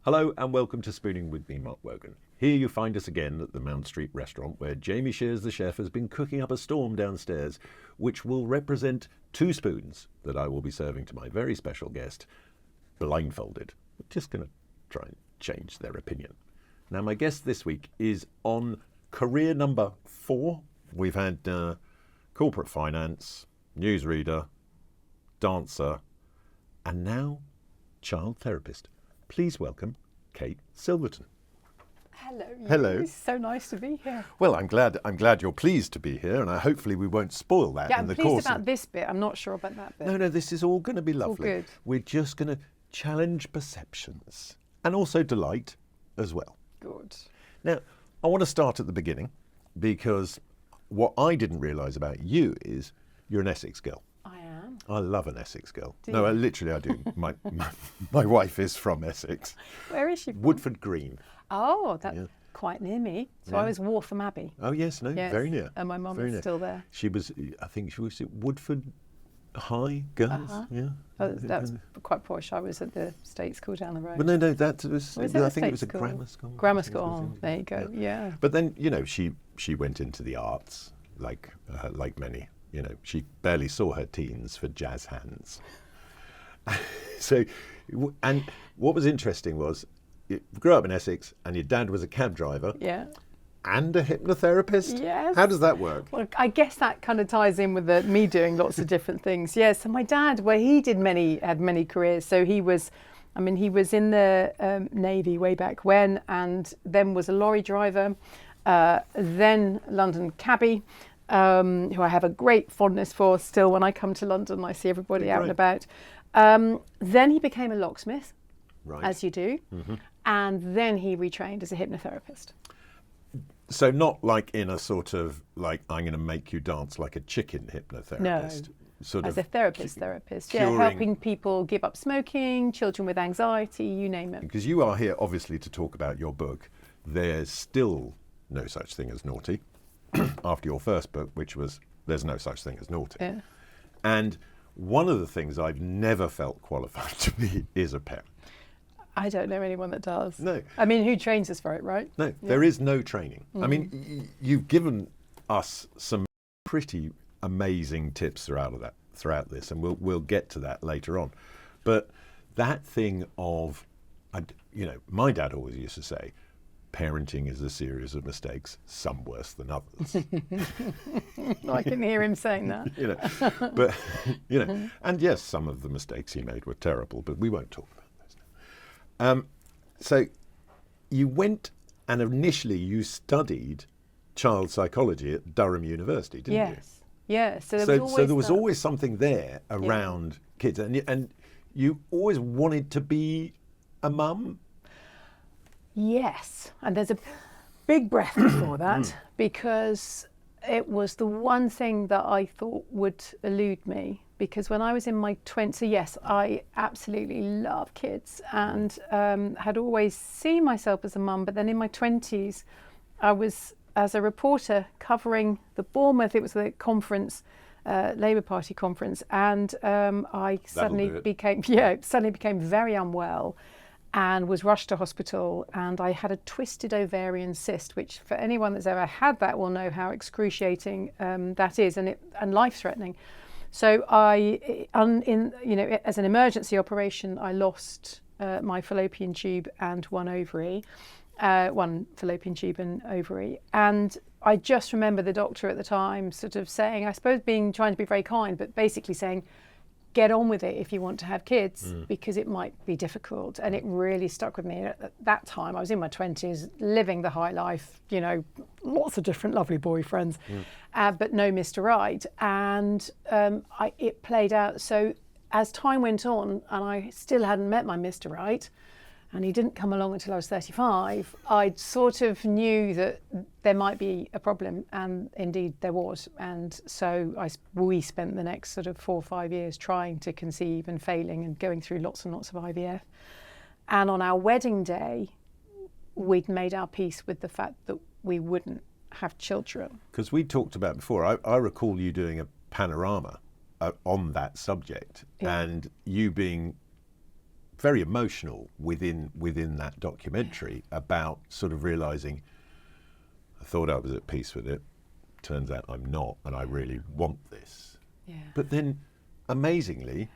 Hello and welcome to Spooning with me, Mark Wogan. Here you find us again at the Mount Street restaurant where Jamie Shears, the chef, has been cooking up a storm downstairs which will represent 2 spoons that I will be serving to my very special guest, blindfolded. We're just going to try and change their opinion. Now my guest this week is on career number 4. We've had corporate finance, newsreader, dancer, and now child therapist. Please welcome Kate Silverton. Hello. Hello. It's so nice to be here. Well, I'm glad you're pleased to be here, and hopefully we won't spoil that in the course. Yeah, I'm pleased about this bit. I'm not sure about that bit. No, this is all going to be lovely. All good. We're just going to challenge perceptions and also delight as well. Good. Now, I want to start at the beginning because what I didn't realise about you is you're an Essex girl. I am. I love an Essex girl. Do No, you? literally I do. My wife is from Essex. Where is she from? Woodford Green. Oh, that's Yeah. quite near me. So Yeah. I was Waltham Abbey. Oh yes, no, Yes. very near. And my mum Very is near. still there. She was, I think she was at Woodford High Girls. Uh-huh. Yeah. Oh, that's quite posh. I was at the state school down the road. But no, that was. Was it I a think it was a state school? grammar school. Grammar I think it school. was Oh, in- there you go. Yeah. But then she went into the arts like many. She barely saw her teens for jazz hands. So, and what was interesting was, you grew up in Essex, and your dad was a cab driver Yeah. and a hypnotherapist. Yes. How does that work? Well, I guess that kind of ties in with me doing lots of different things. Yeah. So my dad, he had many careers. So he was in the Navy way back when, and then was a lorry driver, then London cabbie, who I have a great fondness for still. When I come to London, I see everybody out and about. Then he became a locksmith, Right. as you do, and then he retrained as a hypnotherapist. So not like in a sort of like I'm going to make you dance like a chicken hypnotherapist. Sort As of a therapist, yeah, curing- helping people give up smoking, children with anxiety, you name it. Because you are here obviously to talk about your book. There's still no such thing as naughty after your first book, which was There's No Such Thing as Naughty. Yeah. And one of the things I've never felt qualified to be is a parent. I don't know anyone that does. No. I mean, who trains us for it, right? No, there is no training. I mean, you've given us some pretty amazing tips throughout this, and we'll get to that later on. But that thing of, my dad always used to say, parenting is a series of mistakes, some worse than others. I can hear him saying that. But and yes, some of the mistakes he made were terrible, but we won't talk about those now. So you went and initially you studied child psychology at Durham University, didn't you? Yes. Yeah. So There was always something there around kids, and you always wanted to be a mum. Yes, and there's a big breath before that, because it was the one thing that I thought would elude me. Because when I was in my 20s, so yes, I absolutely love kids and had always seen myself as a mum. But then in my 20s, I was, as a reporter, covering the Bournemouth, it was the conference, Labour Party conference, and I suddenly became very unwell and was rushed to hospital, and I had a twisted ovarian cyst, which for anyone that's ever had that will know how excruciating that is, and life-threatening. So as an emergency operation, I lost my fallopian tube and one fallopian tube and ovary. And I just remember the doctor at the time sort of saying, I suppose trying to be very kind, but basically saying, get on with it if you want to have kids, because it might be difficult. And it really stuck with me. At that time, I was in my 20s, living the high life, lots of different lovely boyfriends, but no Mr. Right. And it played out. So as time went on, and I still hadn't met my Mr. Right, and he didn't come along until I was 35, I sort of knew that there might be a problem, and indeed there was. And so we spent the next sort of 4 or 5 years trying to conceive and failing and going through lots and lots of IVF. And on our wedding day, we'd made our peace with the fact that we wouldn't have children. Because we talked about before, I recall you doing a panorama on that subject, and you being very emotional within that documentary about sort of realising, I thought I was at peace with it, turns out I'm not, and I really want this. Yeah. But then, amazingly,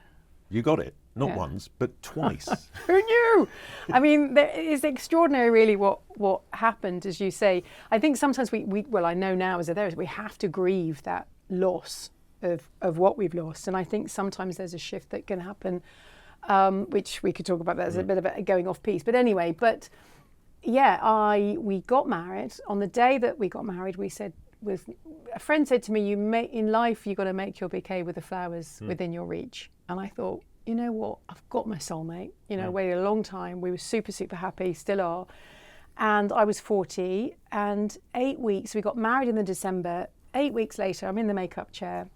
you got it. Not once, but twice. Who knew? I mean, it's extraordinary, really, what happened, as you say. I think sometimes well, I know now as a therapist, we have to grieve that loss of what we've lost. And I think sometimes there's a shift that can happen, which we could talk about as a bit of a going off piece. But anyway, we got married. On the day that we got married, we said, a friend said to me, in life, you've got to make your bouquet with the flowers within your reach. And I thought, you know what, I've got my soulmate. You know, waited a long time. We were super, super happy, still are. And I was 40, and 8 weeks, we got married in the December. 8 weeks later, I'm in the makeup chair.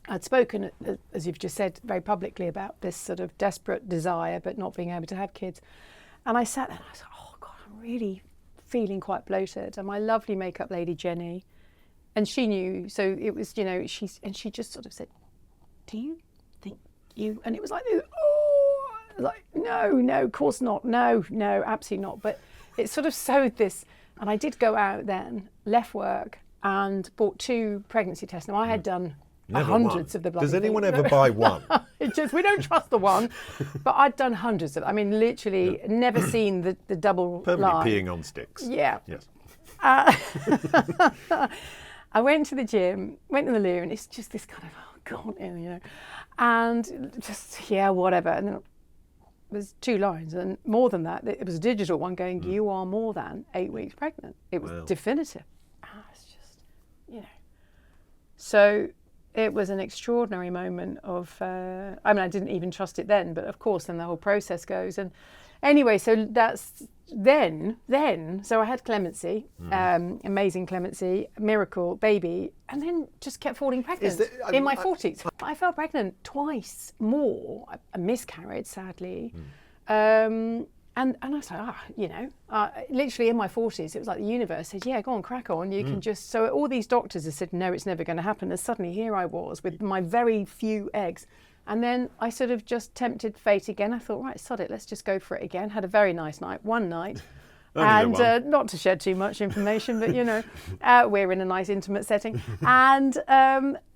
I'd spoken, as you've just said, very publicly about this sort of desperate desire, but not being able to have kids. And I sat there and I was like, oh God, I'm really feeling quite bloated. And my lovely makeup lady, Jenny, and she knew, so it was, you know, she just sort of said, do you think you, and it was like, oh, like, no, of course not. No, absolutely not. But it sort of sowed this, and I did go out then, left work, and bought 2 pregnancy tests. Now I had done hundreds of the bloody Does anyone things. ever buy one? We don't trust the one, but I'd done hundreds of. I mean, literally, never seen the double Permanently line. peeing on sticks. Yeah. Yes. I went to the gym, went in the loo, and it's just this kind of, oh God, you know, and just, whatever. And then there's 2 lines, and more than that, it was a digital one going, you are more than 8 weeks pregnant. It was definitive. It's just, you know. So it was an extraordinary moment of, I mean, I didn't even trust it then, but of course then the whole process goes. And anyway, so that's then, so I had clemency, amazing clemency, miracle, baby, and then just kept falling pregnant in my 40s. I fell pregnant twice more. I miscarried, sadly. And I was like, you know, literally in my 40s, it was like the universe said, yeah, go on, crack on. You can just, so all these doctors have said, no, it's never going to happen. And suddenly here I was with my very few eggs. And then I sort of just tempted fate again. I thought, right, sod it, let's just go for it again. Had a very nice night, one night. And not to shed too much information, but, you know, we're in a nice intimate setting. And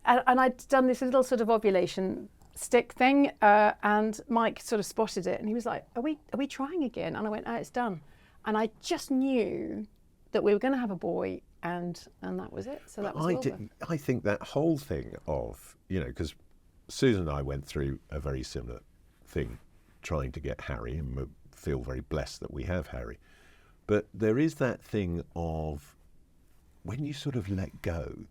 I'd done this little sort of ovulation stick thing, and Mike sort of spotted it, and he was like, are we trying again? And I went, it's done. And I just knew that we were going to have a boy, and that was it. So that was I think that whole thing of, you know, because Susan and I went through a very similar thing trying to get Harry, and we feel very blessed that we have Harry. But there is that thing of when you sort of let go,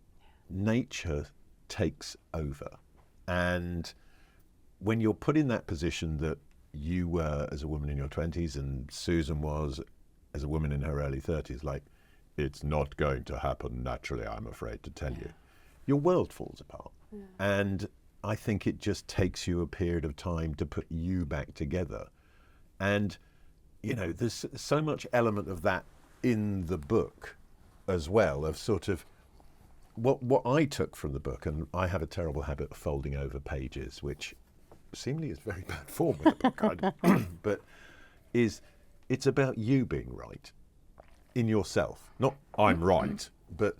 nature takes over. And when you're put in that position that you were as a woman in your 20s and Susan was as a woman in her early 30s, like, it's not going to happen naturally, I'm afraid to tell you, your world falls apart. And I think it just takes you a period of time to put you back together. And, you know, there's so much element of that in the book as well, of sort of what I took from the book, and I have a terrible habit of folding over pages, which seemingly is very bad form with the book, but it's about you being right in yourself. Not I'm right, but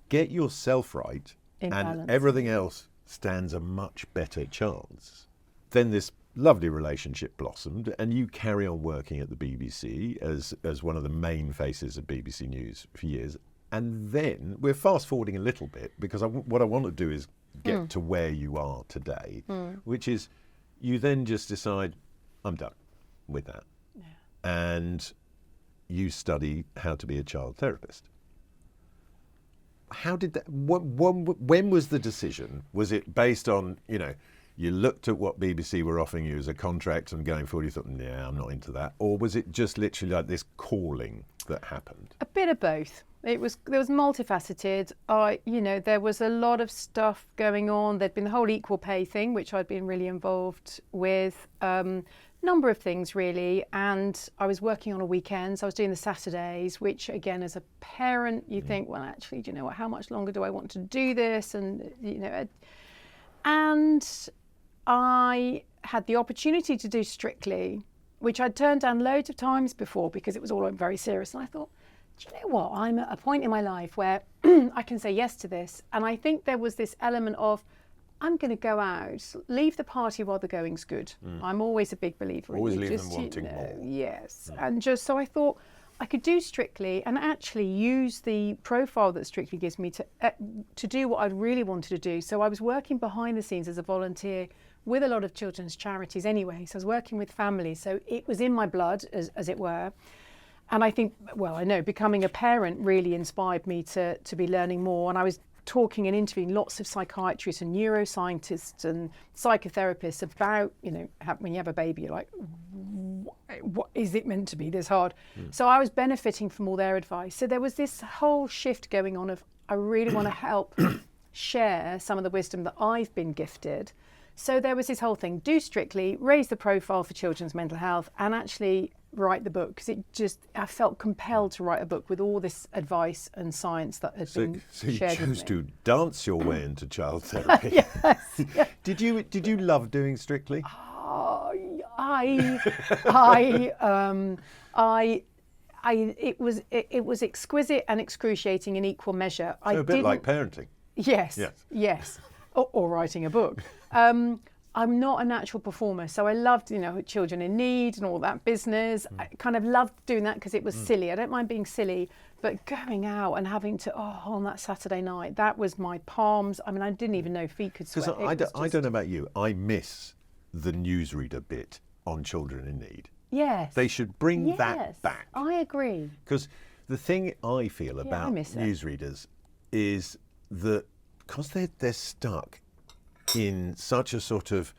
get yourself right, and balance. Everything else stands a much better chance. Then this lovely relationship blossomed, and you carry on working at the BBC as one of the main faces of BBC News for years. And then we're fast forwarding a little bit, because what I want to do is get to where you are today, which is you then just decide, I'm done with that. Yeah. And you study how to be a child therapist. How did that, when was the decision? Was it based on, you know, you looked at what BBC were offering you as a contract and going forward, you thought, I'm not into that? Or was it just literally like this calling that happened? A bit of both. There was multifaceted. You know, there was a lot of stuff going on. There'd been the whole equal pay thing, which I'd been really involved with. Number of things really, and I was working on a weekends. I was doing the Saturdays, which again, as a parent, you think, well, actually, do you know what? How much longer do I want to do this? And you know, and I had the opportunity to do Strictly, which I'd turned down loads of times before because it was all very serious. And I thought, do you know what? I'm at a point in my life where I can say yes to this. And I think there was this element of, I'm going to go out, leave the party while the going's good. I'm always a big believer Always in leave just, them wanting more. Yes. And just so I thought I could do Strictly and actually use the profile that Strictly gives me to do what I really wanted to do. So I was working behind the scenes as a volunteer with a lot of children's charities anyway. So I was working with families. So it was in my blood, as it were. And I think, well, I know becoming a parent really inspired me to be learning more. And I was talking and interviewing lots of psychiatrists and neuroscientists and psychotherapists about, when you have a baby, you're like, what is it meant to be this hard? So I was benefiting from all their advice. So there was this whole shift going on of, I really want to help share some of the wisdom that I've been gifted. So there was this whole thing, do Strictly, raise the profile for children's mental health, and actually write the book, because I felt compelled to write a book with all this advice and science that had been shared with me. So you chose to dance your way into child therapy. Yes. Yeah. Did you love doing Strictly? It was exquisite and excruciating in equal measure. So a bit like parenting. Yes. Or writing a book. I'm not a natural performer, so I loved, children in need and all that business. I kind of loved doing that because it was silly. I don't mind being silly, but going out and having to, on that Saturday night, that was my palms. I mean, I didn't even know feet could sweat. Because I don't know about you, I miss the newsreader bit on children in need. Yes. They should bring that back. I agree. Because the thing I feel about newsreaders is that because they're stuck in such a sort of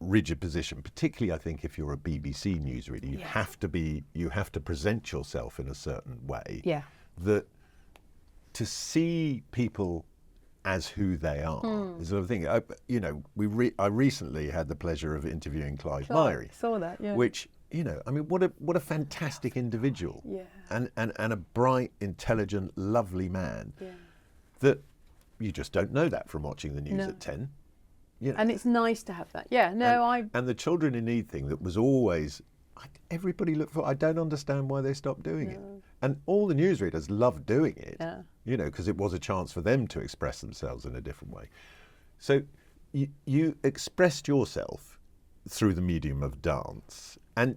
rigid position, particularly I think if you're a BBC newsreader, you have to present yourself in a certain way. Yeah. That to see people as who they are is sort of thing. I recently had the pleasure of interviewing Clive Myrie. Saw that, yeah. Which, what a fantastic individual. Yeah. And a bright, intelligent, lovely man. Yeah. That you just don't know that from watching the news at 10. And it's nice to have that. Yeah, And the children in need thing that was always, everybody looked for, I don't understand why they stopped doing it. And all the newsreaders loved doing it, because it was a chance for them to express themselves in a different way. So you expressed yourself through the medium of dance. And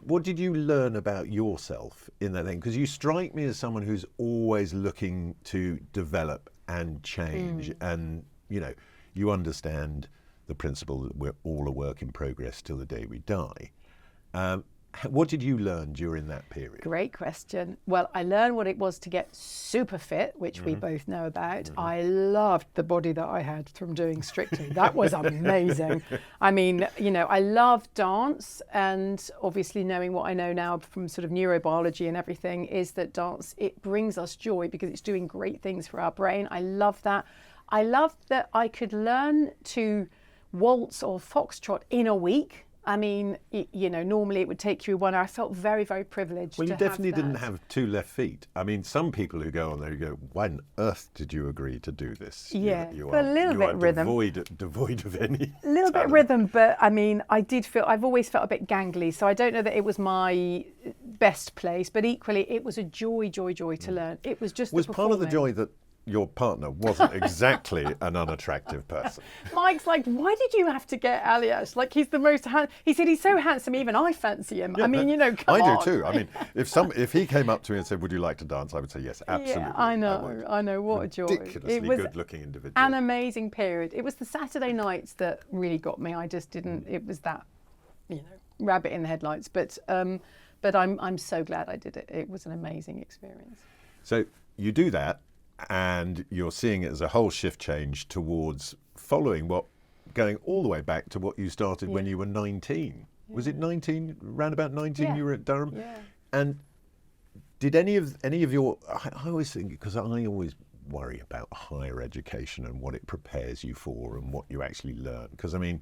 what did you learn about yourself in that thing? Because you strike me as someone who's always looking to develop and change, and you understand the principle that we're all a work in progress till the day we die. What did you learn during that period? Great question. Well, I learned what it was to get super fit, which we both know about. I loved the body that I had from doing Strictly. That was amazing. I mean, I love dance, and obviously knowing what I know now from sort of neurobiology and everything is that dance, it brings us joy because it's doing great things for our brain. I love that. I loved that I could learn to waltz or foxtrot in a week. I mean, normally it would take you 1 hour. I felt very, very privileged. Well, you definitely didn't have 2 left feet. I mean, some people who go on there, you go, why on earth did you agree to do this? Yeah, but a little bit of rhythm. Devoid of any A little bit of rhythm, but I mean, I've always felt a bit gangly, so I don't know that it was my best place, but equally it was a joy to learn. It was just Was part of the joy that your partner wasn't exactly an unattractive person. Mike's like, why did you have to get Alias? Like, he's the most he said he's so handsome, even I fancy him. Yeah, I mean, come on. I do too. I mean, if he came up to me and said, would you like to dance? I would say yes, absolutely. Yeah, I know, what a joy. Ridiculously good-looking individual. An amazing period. It was the Saturday nights that really got me. I just didn't, it was that, rabbit in the headlights. But I'm so glad I did it. It was an amazing experience. So you do that, and you're seeing it as a whole shift change towards going all the way back to what you started when you were 19. Yeah. Was it 19, round about 19 you were at Durham? Yeah. And did any of your, I always think, because I always worry about higher education and what it prepares you for and what you actually learn. Because I mean,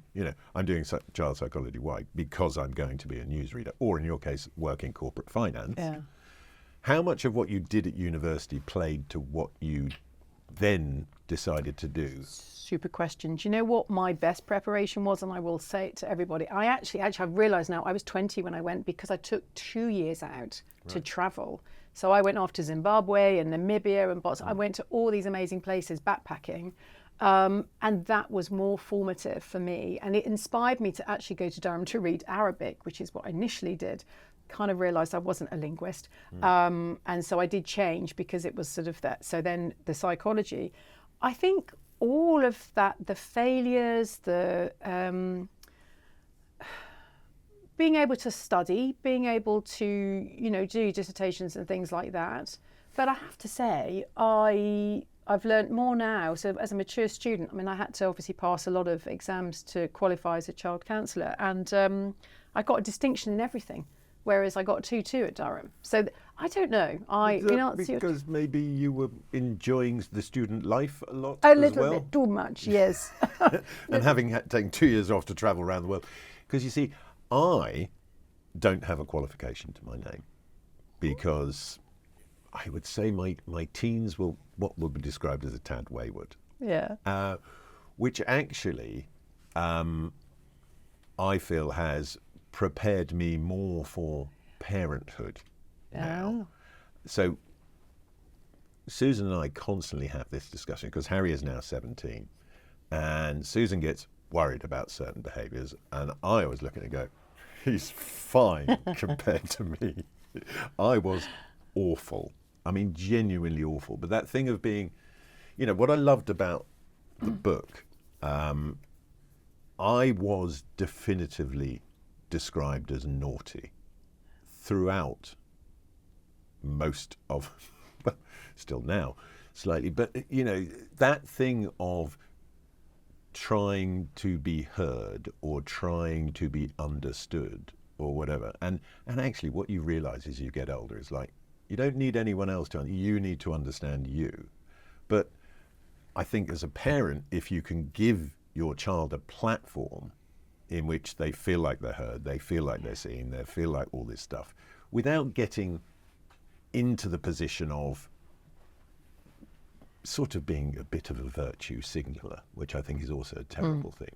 I'm doing child psychology, why? Because I'm going to be a newsreader, or in your case, work in corporate finance. Yeah. How much of what you did at university played to what you then decided to do? Super question. Do you know what my best preparation was? And I will say it to everybody. I actually I've realised now I was 20 when I went, because I took 2 years out to travel. So I went off to Zimbabwe and Namibia and Botswana. I went to all these amazing places backpacking. And that was more formative for me. And it inspired me to actually go to Durham to read Arabic, which is what I initially did. Kind of realised I wasn't a linguist. And so I did change because it was sort of that. So then the psychology, I think all of that, the failures, the being able to study, being able to, you know, do dissertations and things like that. But I have to say, I've learned more now. So as a mature student, I mean, I had to obviously pass a lot of exams to qualify as a child counsellor, and I got a distinction in everything, whereas I got a 2-2 at Durham. So I don't know. Because maybe you were enjoying the student life a lot a as little well? bit too much, yes. And having taken 2 years off to travel around the world. Because you see, I don't have a qualification to my name, because I would say my teens were what would be described as a tad wayward. Yeah. Which actually I feel has prepared me more for parenthood now. So Susan and I constantly have this discussion, because Harry is now 17 and Susan gets worried about certain behaviours, and I always look at it and go, he's fine compared to me. I was awful. I mean, genuinely awful. But that thing of being, you know, what I loved about the book, I was definitively described as naughty throughout most of, still now, slightly, but, you know, that thing of trying to be heard or trying to be understood or whatever. And actually what you realise as you get older is, like, you don't need anyone else to, you need to understand you. But I think as a parent, if you can give your child a platform in which they feel like they're heard, they feel like they're seen, they feel like all this stuff, without getting into the position of sort of being a bit of a virtue signaler, which I think is also a terrible thing.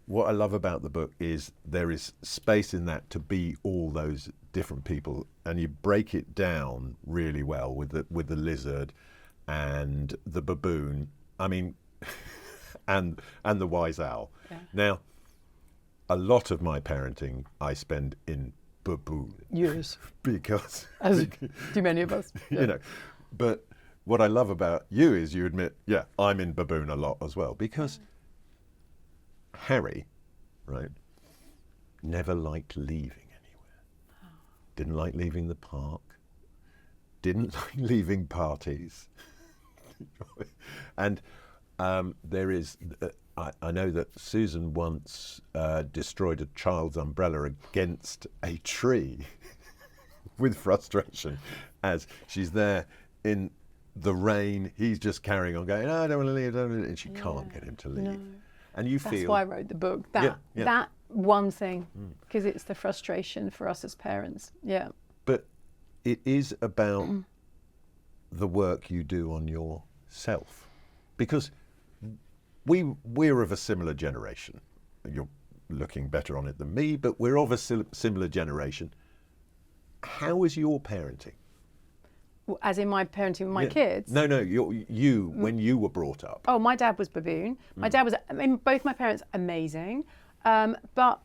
What I love about the book is there is space in that to be all those different people, and you break it down really well with the lizard and the baboon. I mean, and the wise owl. Yeah. Now, a lot of my parenting I spend in baboon. Yes. Because as too many of us. Yeah. You know, but what I love about you is you admit, yeah, I'm in baboon a lot as well, because Harry, right, never liked leaving anywhere. Didn't like leaving the park. Didn't like leaving parties. And there is, I know that Susan once destroyed a child's umbrella against a tree with frustration, as she's there in the rain. He's just carrying on going, oh, I don't want to leave, and she can't get him to leave. No. And you That's feel... why I wrote the book, that one thing, because it's the frustration for us as parents. Yeah. But it is about the work you do on yourself, because we're of a similar generation. You're looking better on it than me, but we're of a similar generation. How is your parenting? As in my parenting with my kids? No, you when you were brought up. Oh, my dad was baboon. My dad was, I mean, both my parents, amazing. But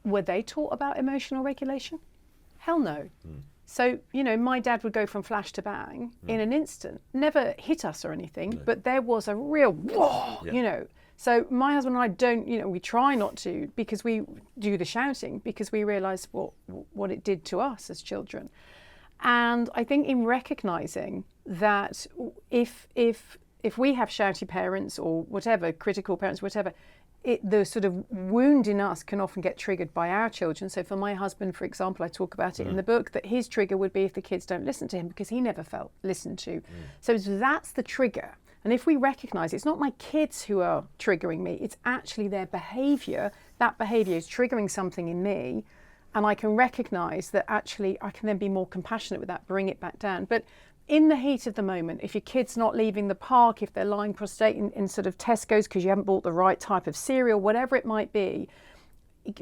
were they taught about emotional regulation? Hell no. So, you know, my dad would go from flash to bang in an instant. Never hit us or anything, but there was a real whoa, you know. So my husband and I don't, you know, we try not to, because we do the shouting, because we realise what it did to us as children. And I think in recognising that if we have shouty parents or whatever, critical parents, whatever, the sort of wound in us can often get triggered by our children. So for my husband, for example, I talk about it in the book, that his trigger would be if the kids don't listen to him, because he never felt listened to. So that's the trigger. And if we recognise it's not my kids who are triggering me, it's actually their behaviour. That behaviour is triggering something in me. and I can recognise that actually I can then be more compassionate with that, bring it back down. But in the heat of the moment, if your kid's not leaving the park, if they're lying prostrate in sort of Tesco's because you haven't bought the right type of cereal, whatever it might be,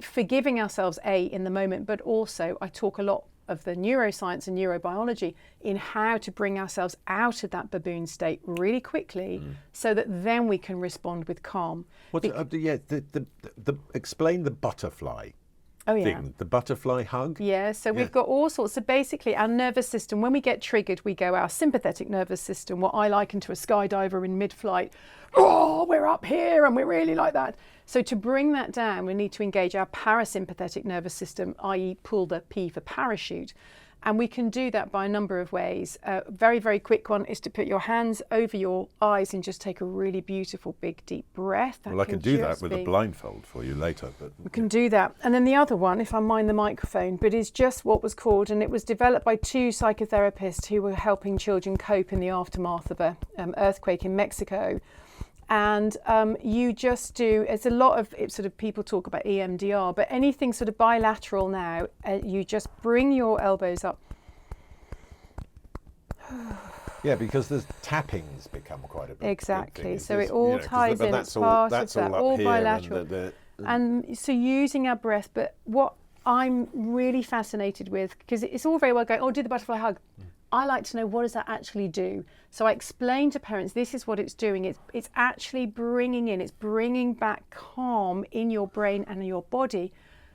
forgiving ourselves in the moment, but also I talk a lot of the neuroscience and neurobiology in how to bring ourselves out of that baboon state really quickly so that then we can respond with calm. Explain the butterfly. Oh, yeah. Thing, the butterfly hug. Yeah, so we've got all sorts. So basically our nervous system, when we get triggered, we go our sympathetic nervous system, what I liken to a skydiver in mid-flight. Oh, we're up here and we're really like that. So to bring that down, we need to engage our parasympathetic nervous system, i.e. pull the P for parachute. And we can do that by a number of ways. Very, very quick one is to put your hands over your eyes and just take a really beautiful, big, deep breath. Well, I can do that with a blindfold for you later. But we can do that. And then the other one, if I mind the microphone, but is just what was called, and it was developed by two psychotherapists who were helping children cope in the aftermath of a earthquake in Mexico. And you just do, it's a lot of sort of people talk about EMDR, but anything sort of bilateral now, you just bring your elbows up. Yeah, because the tappings become quite a bit. Exactly. So it all ties in. It's part of that, all bilateral. And so using our breath, but what I'm really fascinated with, because it's all very well going, oh, do the butterfly hug. I like to know, what does that actually do? So I explain to parents, this is what it's doing. It's actually it's bringing back calm in your brain and in your body,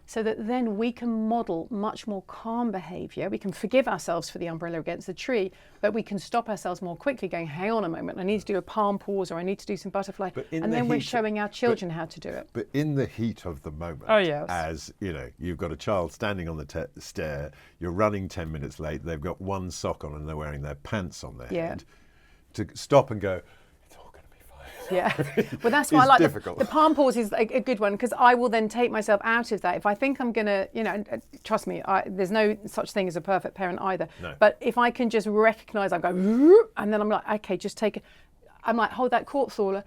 so that then we can model much more calm behaviour. We can forgive ourselves for the umbrella against the tree, but we can stop ourselves more quickly going, hang on a moment, I need to do a palm pause, or I need to do some butterfly. And then we're showing our children how to do it. But in the heat of the moment, as you know, you've got a child standing on the stair, you're running 10 minutes late, they've got one sock on and they're wearing their pants on their head, to stop and go, yeah, well, that's why I like the palm pause is a good one, because I will then take myself out of that. If I think I'm going to, trust me, there's no such thing as a perfect parent either. No. But if I can just recognise, I go, and then I'm like, okay, just take it. I'm like, hold that corpse-thawler.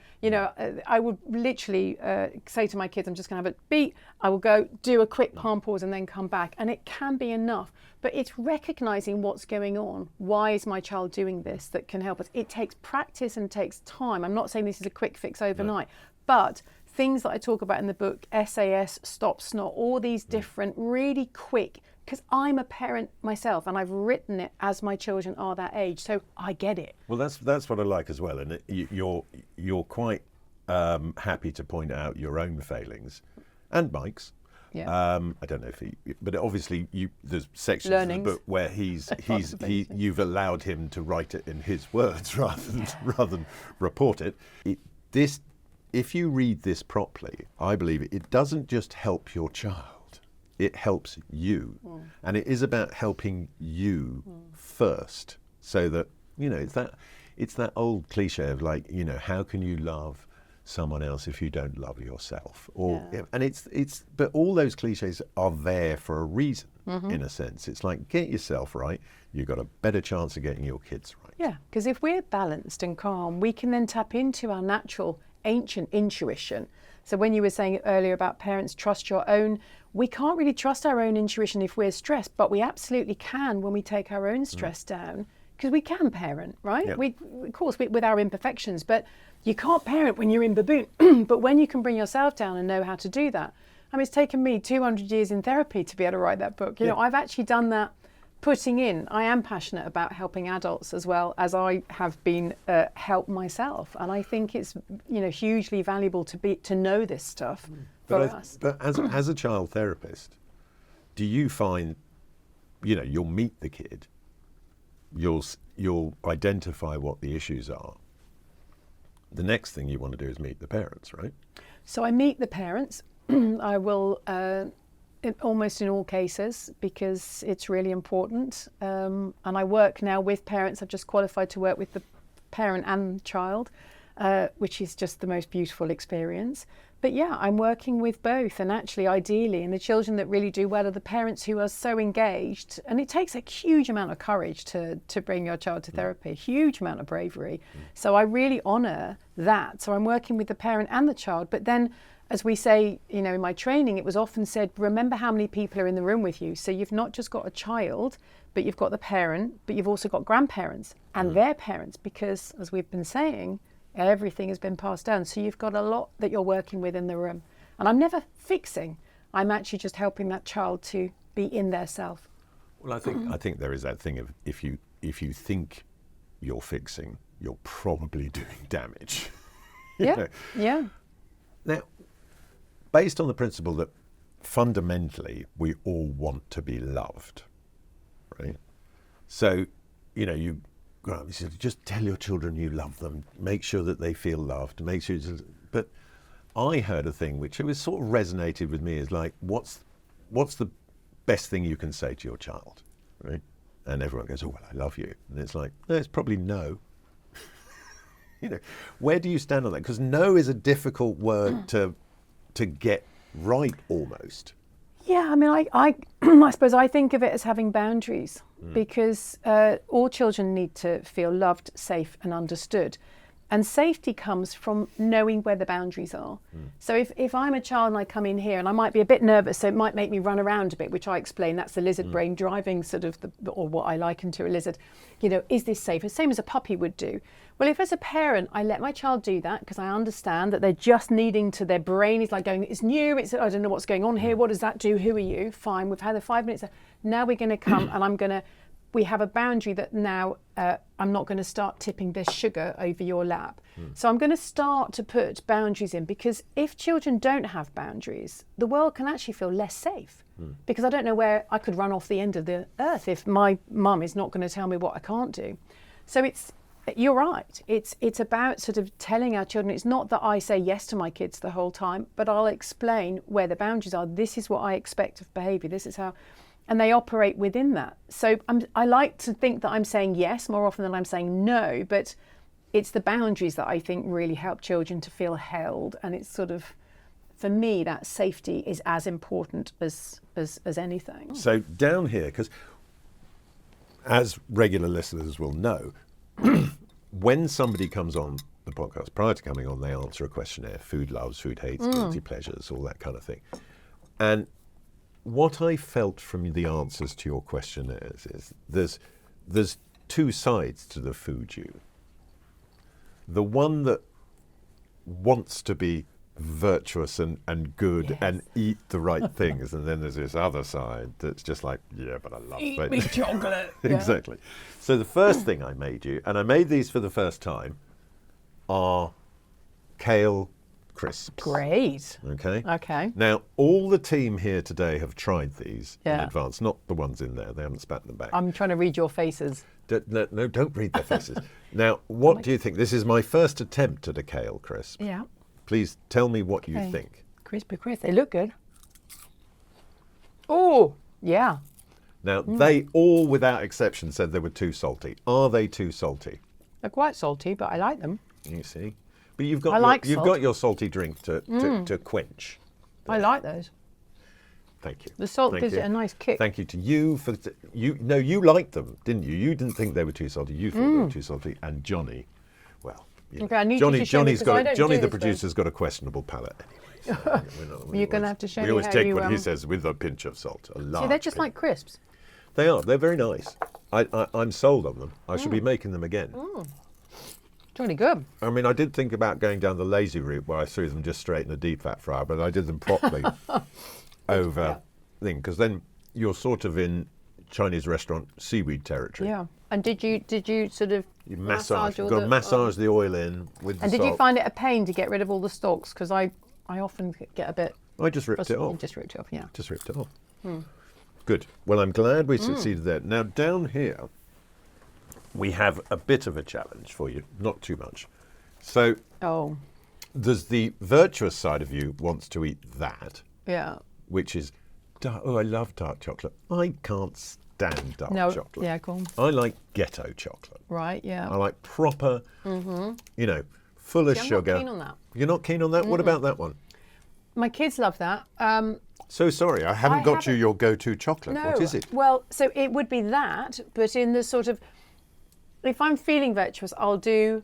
I would literally say to my kids, I'm just going to have a beat. I will go do a quick palm pause and then come back. And it can be enough. But it's recognising what's going on. Why is my child doing this that can help us? It takes practice and takes time. I'm not saying this is a quick fix overnight. But things that I talk about in the book, SAS, Stop Snot, all these different, really quick, because I'm a parent myself and I've written it as my children are that age, so I get it. Well, that's what I like as well, and you're quite happy to point out your own failings, and Mike's. Yeah. I don't know if but obviously there's sections of the book where you've allowed him to write it in his words rather than report it. If you read this properly, I believe it doesn't just help your child. It helps you, and it is about helping you first, so that it's that old cliche of like, how can you love someone else if you don't love yourself? But all those cliches are there for a reason. In a sense, it's like, get yourself right, you've got a better chance of getting your kids right. Yeah, because if we're balanced and calm, we can then tap into our natural ancient intuition. So when you were saying earlier about parents trust your own, we can't really trust our own intuition if we're stressed, but we absolutely can when we take our own stress down, because we can parent, right? Yep. We, of course, with our imperfections, but you can't parent when you're in baboon. But when you can bring yourself down and know how to do that. I mean, it's taken me 200 years in therapy to be able to write that book. I've actually done that. I am passionate about helping adults as well as I have been helped myself, and I think it's hugely valuable to know this stuff for us. But as a child therapist, do you find, you'll meet the kid, you'll identify what the issues are. The next thing you want to do is meet the parents, right? So I meet the parents. I will. Almost in all cases, because it's really important. And I work now with parents. I've just qualified to work with the parent and child, which is just the most beautiful experience. But yeah, I'm working with both, and actually ideally, and the children that really do well are the parents who are so engaged. And it takes a huge amount of courage to bring your child to therapy, a huge amount of bravery. So I really honour that. So I'm working with the parent and the child, but then as we say, you know, in my training, it was often said, remember how many people are in the room with you. So you've not just got a child, but you've got the parent, but you've also got grandparents and their parents, because as we've been saying, everything has been passed down. So you've got a lot that you're working with in the room. And I'm never fixing. I'm actually just helping that child to be in their self. Well, I think there is that thing of if you think you're fixing, you're probably doing damage. You Yeah, know? yeah. Now, based on the principle that fundamentally we all want to be loved, right? So, you know, you just tell your children you love them, make sure that they feel loved, make sure. But I heard a thing which was sort of resonated with me is like, what's the best thing you can say to your child, right? And everyone goes, oh, well, I love you. And it's like, no, it's probably no. You know, where do you stand on that? Because no is a difficult word to get right almost. Yeah, I mean, I suppose I think of it as having boundaries because all children need to feel loved, safe and understood. And safety comes from knowing where the boundaries are. So if I'm a child and I come in here and I might be a bit nervous, so it might make me run around a bit, which I explain, that's the lizard brain driving sort of, or what I liken to a lizard. You know, is this safe? The same as a puppy would do. Well, if as a parent, I let my child do that because I understand that they're just needing to, their brain is like going, it's new, I don't know what's going on here. What does that do? Who are you? Fine, we've had the 5 minutes. Now we're going to come and we have a boundary that now I'm not going to start tipping this sugar over your lap. So I'm going to start to put boundaries in, because if children don't have boundaries, the world can actually feel less safe. Because I don't know where I could run off the end of the earth if my mum is not going to tell me what I can't do. So you're right. It's about sort of telling our children, it's not that I say yes to my kids the whole time, but I'll explain where the boundaries are. This is what I expect of behaviour. This is how... And they operate within that. So I like to think that I'm saying yes more often than I'm saying no, but it's the boundaries that I think really help children to feel held. And it's sort of, for me, that safety is as important as anything. So down here, because as regular listeners will know, when somebody comes on the podcast, prior to coming on, they answer a questionnaire: food loves, food hates, guilty pleasures, all that kind of thing. And what I felt from the answers to your questionnaires is there's two sides to the food you. The one that wants to be virtuous and good and eat the right things, and then there's this other side that's just like, yeah, but I love Eat me chocolate. Exactly. So the first thing I made you, and I made these for the first time, are kale crisps. Great. Okay. Okay. Now, all the team here today have tried these in Yeah. advance, not the ones in there. They haven't spat them back. I'm trying to read your faces. No, don't read their faces. Now, what do you think? This is my first attempt at a kale crisp. Yeah. Please tell me what you Okay. think. Crispy crisp. They look good. Oh, yeah. Now, they all, without exception, said they were too salty. Are they too salty? They're quite salty, but I like them. You see? But you've got I like you've salt. got your salty drink to quench. I like those. Thank you. The salt Thank gives you. it a nice kick. Thank you to you for you liked them, didn't you? You didn't think they were too salty. You thought they were too salty. And Johnny, well, you know, Okay, I need you to show me, 'cause I don't Johnny do the this, producer's got a questionable palate anyway. So You're gonna have to show we me always how take you, what he says with a pinch of salt. A large See, they're just pinch. like crisps. They are. They're very nice. I'm sold on them. I should be making them again. It's really good. I mean, I did think about going down the lazy route where I threw them just straight in a deep fat fryer, but I did them properly over thing, because then you're sort of in Chinese restaurant seaweed territory. Yeah. And did you sort of You massage. all You've got to the- massage the oil in with the And did salt. you find it a pain to get rid of all the stalks? Because I often get a bit... I just ripped it You off. just ripped it off, yeah. Just ripped it off. Good. Well, I'm glad we succeeded there. Now, down here, we have a bit of a challenge for you. Not too much. So Oh, there's the virtuous side of you wants to eat that, yeah. which is, oh, I love dark chocolate. I can't stand dark No, chocolate. yeah, cool. I like ghetto chocolate. Right, yeah. I like proper, you know, full of See, I'm sugar. not keen on that. You're not keen on that? What about that one? My kids love that. So sorry, I haven't got you your go-to chocolate. No. What is it? Well, so it would be that, but in the sort of, if I'm feeling virtuous, I'll do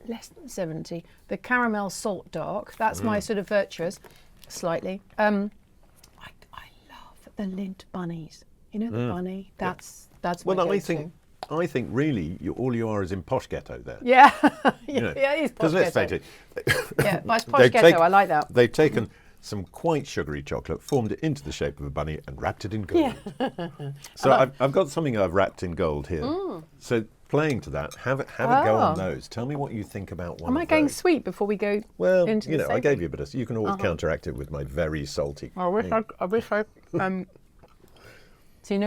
less than 70. The caramel salt dark, that's my sort of virtuous, slightly. I love the Lindt bunnies. You know the bunny? That's my go-to. I think really all you are is in posh ghetto there. Yeah, You know, yeah, it is posh let's ghetto. face it, Yeah, but posh ghetto, I like that. They've taken some quite sugary chocolate, formed it into the shape of a bunny, and wrapped it in gold. Yeah. So I've got something I've wrapped in gold here. So playing to that, have a go on those. Tell me what you think about one. Am I going sweet before we go Well, into you the know, I savoury? gave you a bit of. You can always counteract it with my very salty. I wish I. So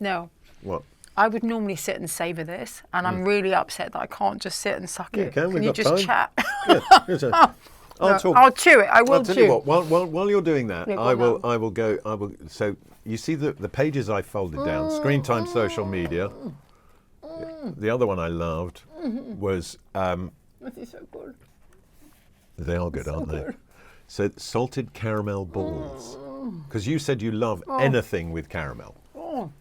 no. What? I would normally sit and savour this, and I'm really upset that I can't just sit and suck it. Can we? Can you Got just time? chat? Yeah, I'll chew it. I will I'll tell chew. you what. While you're doing that, Yeah, go I will. on. I will go. I will. So you see the pages I folded down. Screen time, social media. The other one I loved was. This is so good. They are good, aren't they? So salted caramel balls. Because you said you love anything with caramel. Oh,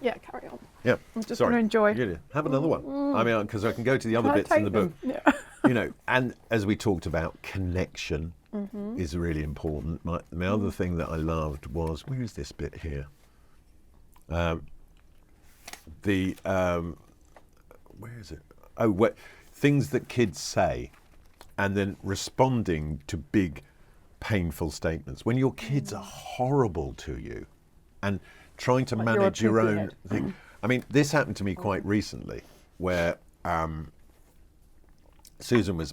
yeah. Carry on. Yeah. I'm just Sorry. gonna enjoy. Yeah, have another one. I mean, because I can go to the other bits in the book. Yeah. You know, and as we talked about, connection is really important. My other thing that I loved was, where is this bit here? Where is it? Oh, things that kids say, and then responding to big, painful statements. When your kids are horrible to you, and trying to manage your own thing. I mean, this happened to me quite recently, where Susan was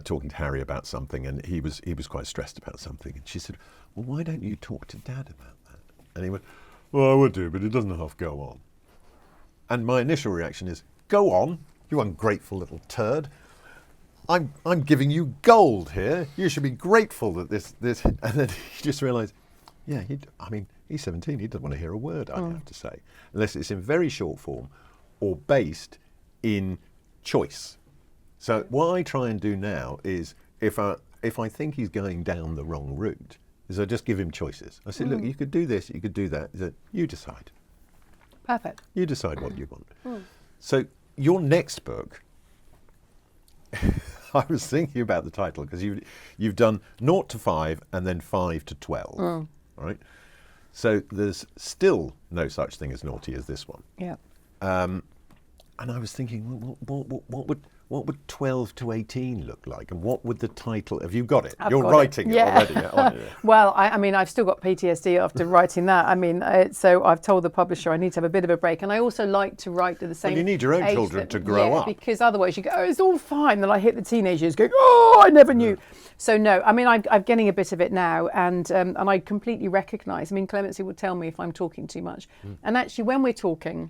talking to Harry about something, and he was quite stressed about something, and she said, "Well, why don't you talk to Dad about that?" And he went, "Well, I would do, but it doesn't have to go on." And my initial reaction is, "Go on, you ungrateful little turd. I'm giving you gold here. You should be grateful that this." And then he just realised, yeah, he's 17. He doesn't want to hear a word I have to say, unless it's in very short form or based in choice. So what I try and do now is, if I think he's going down the wrong route, is I just give him choices. I say, look, you could do this, you could do that. He said, you decide. Perfect. You decide what you want. So your next book, I was thinking about the title, because you've done 0 to 5 and then 5 to 12, right? So there's still no such thing as naughty as this one. Yeah. And I was thinking, what would 12 to 18 look like, and what would the title? Have you got it? I've You're got it. writing it already. Yeah. Well, I mean, I've still got PTSD after writing that. I mean, so I've told the publisher I need to have a bit of a break, and I also like to write at the same. Well, you need your own age children to grow up, because otherwise you go, oh, it's all fine. Then I hit the teenagers, going, oh, I never knew. So no, I mean, I'm getting a bit of it now, and I completely recognise. I mean, Clemency would tell me if I'm talking too much, and actually, when we're talking,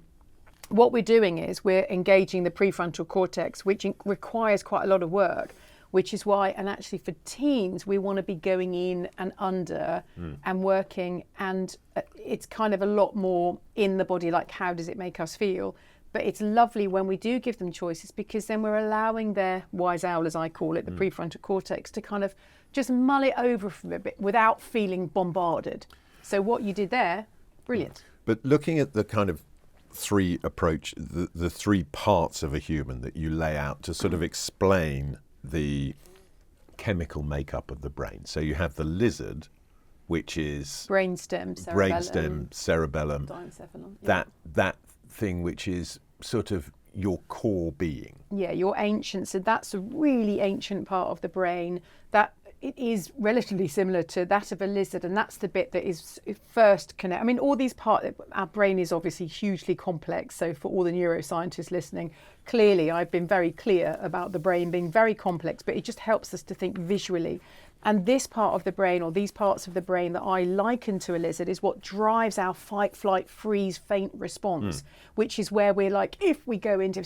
what we're doing is we're engaging the prefrontal cortex, which requires quite a lot of work, which is why, and actually for teens, we want to be going in and under and working, and it's kind of a lot more in the body, like how does it make us feel? But it's lovely when we do give them choices, because then we're allowing their wise owl, as I call it, the prefrontal cortex, to kind of just mull it over for a bit without feeling bombarded. So what you did there, brilliant. But looking at the kind of the three parts of a human that you lay out to sort of explain the chemical makeup of the brain. So you have the lizard, which is brainstem, cerebellum, diencephalon. Yeah. that thing which is sort of your core being. Yeah, your ancient. So that's a really ancient part of the brain that it is relatively similar to that of a lizard, and that's the bit that is first connect. I mean, all these parts, our brain is obviously hugely complex. So for all the neuroscientists listening, clearly I've been very clear about the brain being very complex, but it just helps us to think visually. And this part of the brain, or these parts of the brain that I liken to a lizard, is what drives our fight, flight, freeze, faint response, which is where we're like, if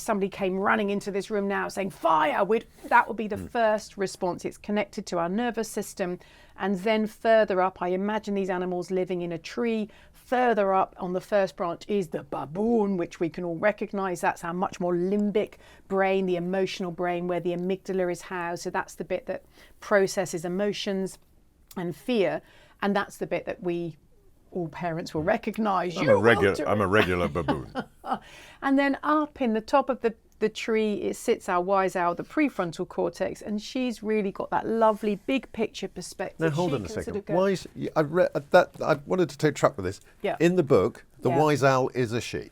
somebody came running into this room now saying fire, that would be the first response. It's connected to our nervous system. And then further up, I imagine these animals living in a tree. Further up on the first branch is the baboon, which we can all recognize. That's our much more limbic brain, the emotional brain, where the amygdala is housed. So that's the bit that processes emotions and fear. And that's the bit that all parents will recognize. I'm a regular baboon. And then up in the top of the the tree, it sits our wise owl, the prefrontal cortex, and she's really got that lovely big picture perspective. Now hold She on a can sort second. of go- Why is, I read that. I wanted to take track with this. Yeah. In the book, the Yeah. wise owl is a she.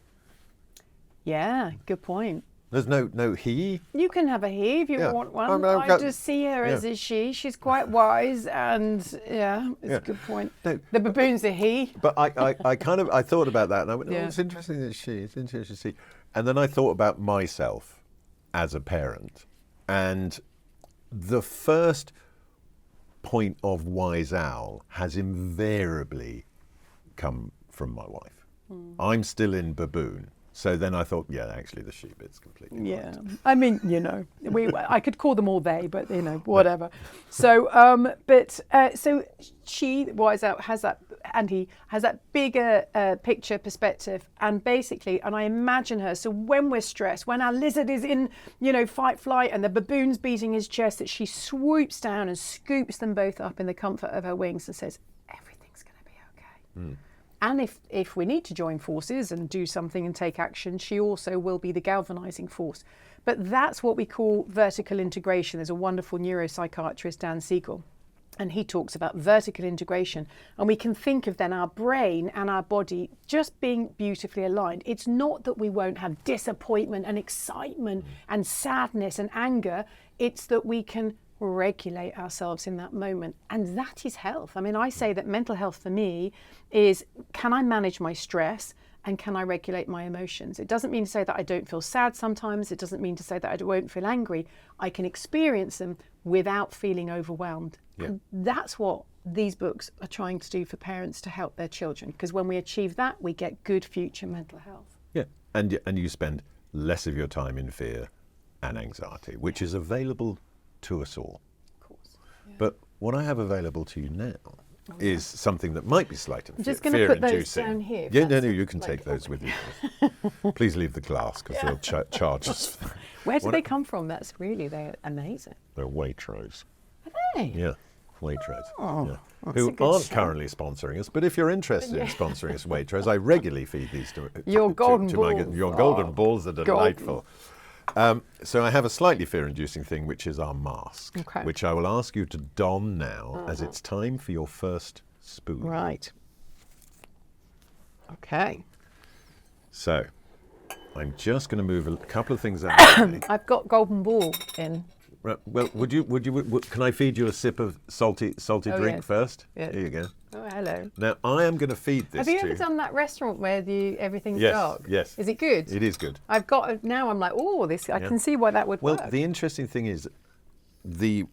Yeah, good point. There's no he. You can have a he if you Yeah. want one. I've I got- just see her yeah. as a she. She's quite wise, and yeah, it's Yeah. a good point. No. The baboon's a he. But I thought about that, and I went, Yeah. oh, it's interesting that she. It's interesting to see. And then I thought about myself as a parent, and the first point of wise owl has invariably come from my wife. I'm still in baboon. So then I thought, yeah, actually the she bit's completely Yeah, right. I mean, I could call them all they, but whatever. So, so she, wise out, has that, and he has that bigger picture perspective, and basically, and I imagine her. So when we're stressed, when our lizard is in, fight, flight, and the baboon's beating his chest, that she swoops down and scoops them both up in the comfort of her wings and says, everything's going to be okay. And if we need to join forces and do something and take action, she also will be the galvanizing force. But that's what we call vertical integration. There's a wonderful neuropsychiatrist, Dan Siegel, and he talks about vertical integration. And we can think of then our brain and our body just being beautifully aligned. It's not that we won't have disappointment and excitement and sadness and anger. It's that we can regulate ourselves in that moment, and that is health. I mean, I say that mental health for me is, can I manage my stress and can I regulate my emotions? It doesn't mean to say that I don't feel sad sometimes. It doesn't mean to say that I won't feel angry. I can experience them without feeling overwhelmed. Yeah. And that's what these books are trying to do for parents to help their children, because when we achieve that, we get good future mental health. Yeah, and you spend less of your time in fear and anxiety, which is available to us all. Of course. Yeah. But what I have available to you now is something that might be slightly I'm just going to put those fear-inducing. down here. if Yeah, no, that's you can like- take those with you. Please leave the glass because they'll charge us for that. Where do What- they come from? They're amazing. They're Waitrose. Are they? Yeah, Waitrose. Oh, yeah. that's Who a good aren't show. currently sponsoring us, but if you're interested in sponsoring us, Waitrose, I regularly feed these to Your golden my balls. your golden Oh, balls are delightful. So I have a slightly fear-inducing thing, which is our mask, Okay. which I will ask you to don now as it's time for your first spoon. Right. Okay. So I'm just going to move a couple of things out of the way. I've got golden ball in. Right, well, can I feed you a sip of salty Oh, drink yes. first? Yes. Here you go. Oh, hello. Now I am going to feed this Have you to ever done that restaurant where everything's Yes, dark? yes. Is it good? It is good. I've got now. I'm like, oh, this. I can see why that would Well, work. the interesting thing is the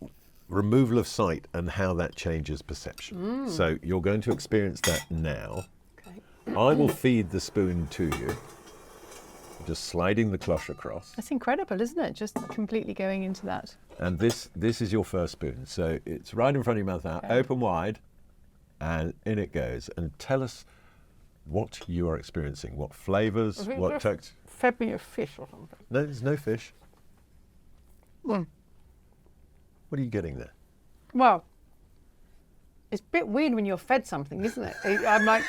removal of sight and how that changes perception. So you're going to experience that now. Okay. I will feed the spoon to you, just sliding the cloche across. That's incredible, isn't it? Just completely going into that. And this is your first spoon. So it's right in front of your mouth now, Okay. open wide, and in it goes. And tell us what you are experiencing, what flavours, think what just- texture. Fed me a fish or something. No, there's no fish. Mm. What are you getting there? Well, it's a bit weird when you're fed something, isn't it? I'm like,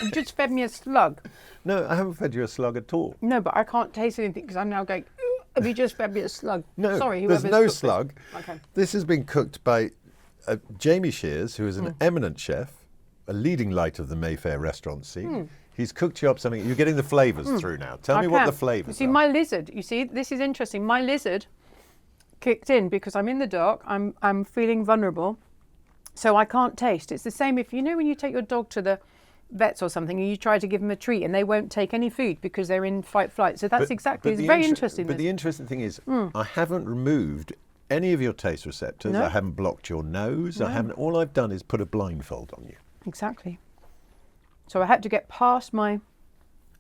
you just fed me a slug. No, I haven't fed you a slug at all. No, but I can't taste anything because I'm now going, "Ooh, have you just fed me a slug?" No, Sorry, there's whoever's no cooked this. slug. Okay. This has been cooked by Jamie Shears, who is an eminent chef, a leading light of the Mayfair restaurant scene. He's cooked you up something. You're getting the flavours through now. Tell me what the flavours You see, are. my lizard, this is interesting. My lizard kicked in because I'm in the dark. I'm feeling vulnerable. So I can't taste. It's the same if, when you take your dog to the vets or something and you try to give them a treat and they won't take any food because they're in fight flight. So that's exactly, it's very interesting. But the interesting thing is, I haven't removed any of your taste receptors. No. I haven't blocked your nose. I haven't. All I've done is put a blindfold on you. Exactly. So I had to get past my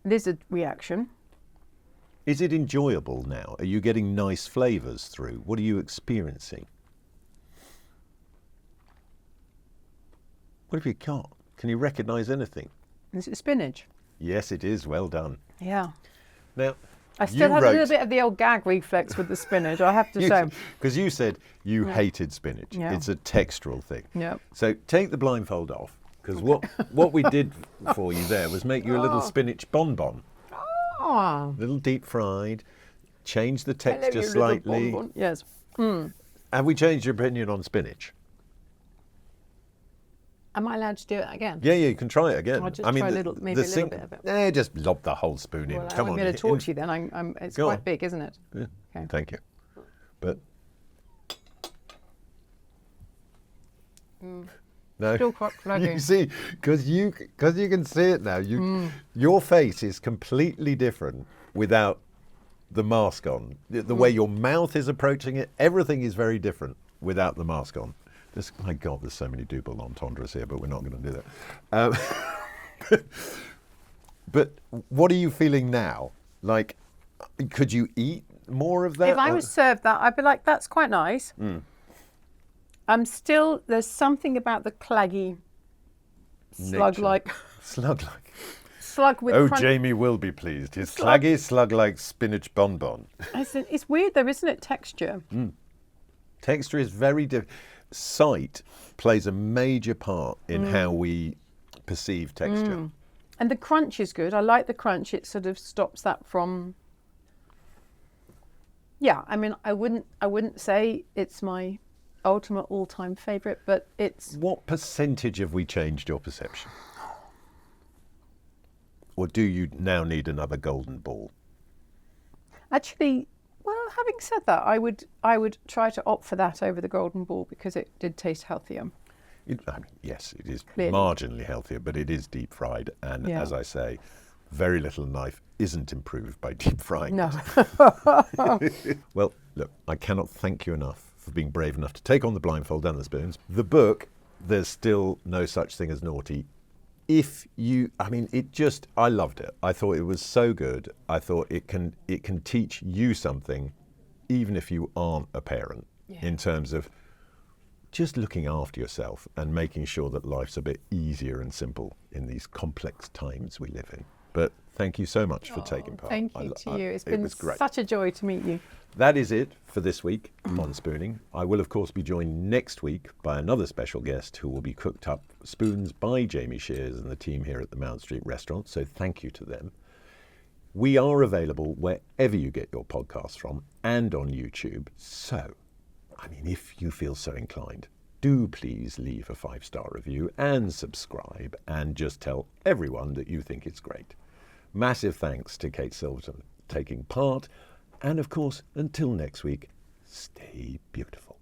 lizard reaction. Is it enjoyable now? Are you getting nice flavours through? What are you experiencing? What have you got? Can you recognise anything? Is it spinach? Yes, it is. Well done. Yeah. Now, I still have a little bit of the old gag reflex with the spinach, I have to say. because you said you hated spinach. Yeah. It's a textural thing. Yeah. So take the blindfold off, because what we did for you there was make you a little spinach bonbon, Oh, little deep fried, changed the Hello, texture you little slightly. bonbon. Yes. Have we changed your opinion on spinach? Am I allowed to do it again? Yeah, you can try it again. I'll just try a little, maybe a little bit of it. Just lob the whole spoon in. Well, Come I'm on. going to talk to you then. It's Go quite on. big, isn't it? Yeah, Okay. thank you. But no, Still quite claggy. you see, because you can see it now. Your face is completely different without the mask on. The way your mouth is approaching it, everything is very different without the mask on. My God, there's so many double entendres here, but we're not going to do that. But what are you feeling now? Like, could you eat more of that? If I was served that, I'd be like, that's quite nice. There's something about the claggy, slug-like. Slug-like. Slug with Oh, crunch. Jamie will be pleased. His Slug. claggy, slug-like spinach bonbon. It's weird though, isn't it, texture? Texture is very different. Sight plays a major part in how we perceive texture. And the crunch is good. I like the crunch. It sort of stops that from... Yeah, I mean, I wouldn't say it's my ultimate all-time favourite, but it's... What percentage have we changed your perception? Or do you now need another golden ball? Actually, well, having said that, I would try to opt for that over the golden ball because it did taste healthier. Yes, it is Clearly. marginally healthier, but it is deep fried. And Yeah. as I say, very little knife isn't improved by deep frying. No. Well, look, I cannot thank you enough for being brave enough to take on the blindfold and the spoons. The book, There's Still No Such Thing as Naughty. I loved it. I thought it was so good. I thought it can teach you something, even if you aren't a parent, in terms of just looking after yourself and making sure that life's a bit easier and simple in these complex times we live in. But thank you so much for taking part. Thank you to you. It's it been was great. such a joy to meet you. That is it for this week on Spooning. I will, of course, be joined next week by another special guest who will be cooked up spoons by Jamie Shears and the team here at the Mount Street restaurant, so thank you to them. We are available wherever you get your podcasts from and on YouTube. So, if you feel so inclined, do please leave a 5-star review and subscribe and just tell everyone that you think it's great. Massive thanks to Kate Silverton for taking part. And of course, until next week, stay beautiful.